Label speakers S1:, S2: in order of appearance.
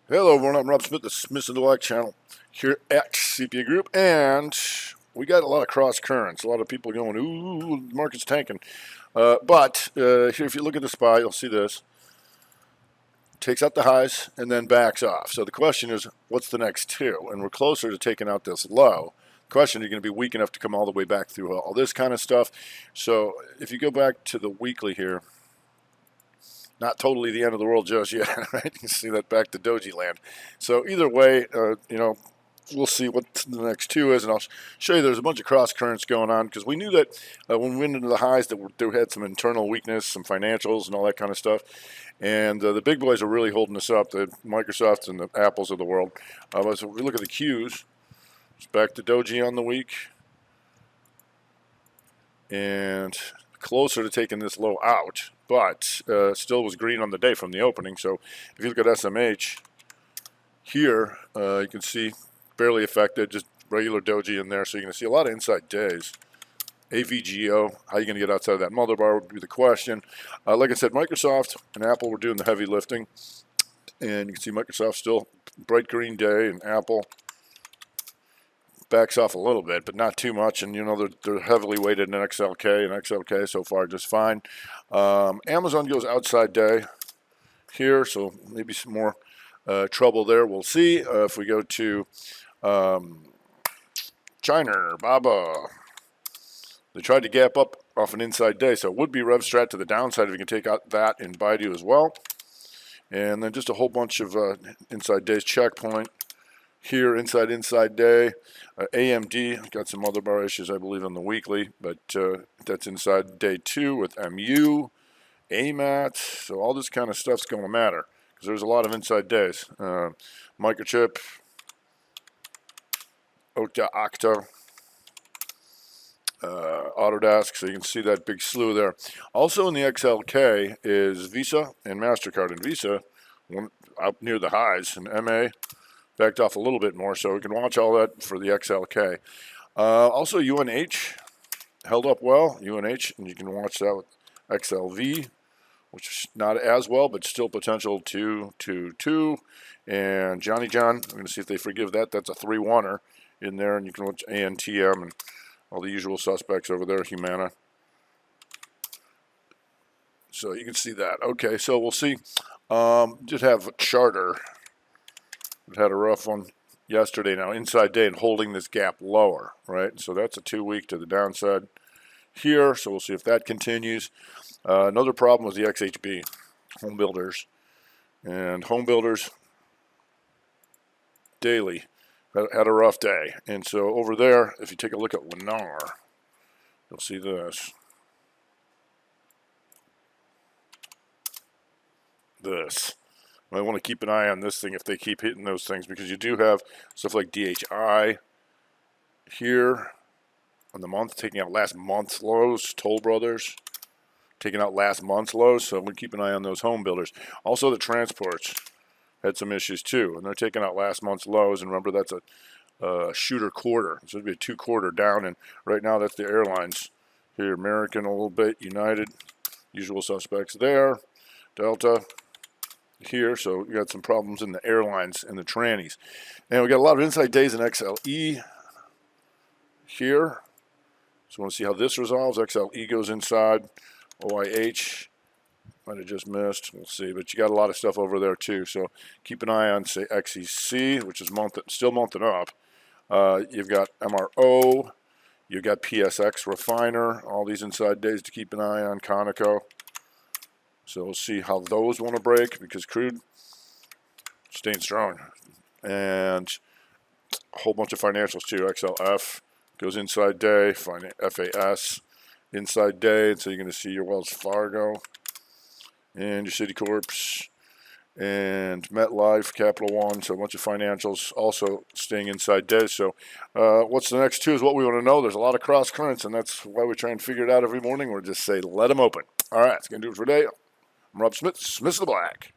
S1: Hello everyone, I'm Rob Smith, the Smith and Black channel here at SITB Group, and we got a lot of cross currents. A lot of people going, ooh, the market's tanking. But here, if you look at the SPY, you'll see this. Takes out the highs and then backs off. So the question is, what's the next two? And we're closer to taking out this low. The question, are you going to be weak enough to come all the way back through all this kind of stuff? So if you go back to the weekly here, not totally the end of the world just yet, right? You can see that back to doji land. So either way, we'll see what the next two is, and I'll show you there's a bunch of cross currents going on because we knew that when we went into the highs that they had some internal weakness, some financials and all that kind of stuff. And the big boys are really holding us up, the Microsofts and the Apples of the world. So if we look at the Qs, it's back to doji on the week. And closer to taking this low out, but still was green on the day from the opening. So if you look at SMH here, you can see barely affected, just regular doji in there. So you're going to see a lot of inside days. AVGO, how are you going to get outside of that mother bar would be the question. Like I said, Microsoft and Apple were doing the heavy lifting. And you can see Microsoft still bright green day, and Apple backs off a little bit, but not too much. And, you know, they're heavily weighted in XLK, and XLK so far just fine. Amazon goes outside day here, so maybe some more trouble there. We'll see. If we go to China, Baba, they tried to gap up off an inside day, so it would be RevStrat to the downside if you can take out that in Baidu as well. And then just a whole bunch of inside days. Checkpoint here, inside day. AMD got some other bar issues, I believe, on the weekly, but that's inside day 2 with MU, AMAT. So all this kind of stuff's going to matter because there's a lot of inside days. Microchip, Okta, Autodesk, so you can see that big slew there. Also in the XLK is Visa and MasterCard. And Visa, up near the highs, and MA backed off a little bit more, so we can watch all that for the XLK. Also, UNH held up well, UNH, and you can watch that with XLV, which is not as well, but still potential 2. And Johnny John, I'm going to see if they forgive that. That's a 3-1er in there, and you can watch ANTM and all the usual suspects over there, Humana. So you can see that. Okay, so we'll see. Just have Charter. It had a rough one yesterday. Now inside day and holding this gap lower, right? So that's a 2-week to the downside here. So we'll see if that continues. Another problem was the XHB, home builders. And home builders daily had a rough day. And so over there, if you take a look at Lennar, you'll see this. I want to keep an eye on this thing if they keep hitting those things, because you do have stuff like DHI here on the month, taking out last month's lows, Toll Brothers taking out last month's lows, so we keep an eye on those home builders. Also the transports had some issues too, and they're taking out last month's lows, and remember that's a shooter quarter, so it'd be a 2-quarter down, and right now that's the airlines here, American a little bit, United, usual suspects there, Delta here, so we got some problems in the airlines and the trannies. And we got a lot of inside days in XLE here. So we want to see how this resolves. XLE goes inside. OIH might have just missed. We'll see. But you got a lot of stuff over there too. So keep an eye on, say, XEC, which is still monthing up. You've got MRO. You've got PSX Refiner. All these inside days to keep an eye on. Conoco. So we'll see how those want to break, because crude staying strong. And a whole bunch of financials too. XLF goes inside day. FAS inside day. And so you're going to see your Wells Fargo and your Citicorps and MetLife, Capital One. So a bunch of financials also staying inside day. So what's the next two is what we want to know. There's a lot of cross currents, and that's why we try and figure it out every morning. We're just say, let them open. All right, that's going to do it for today. I'm Rob Smith, Smith the Black.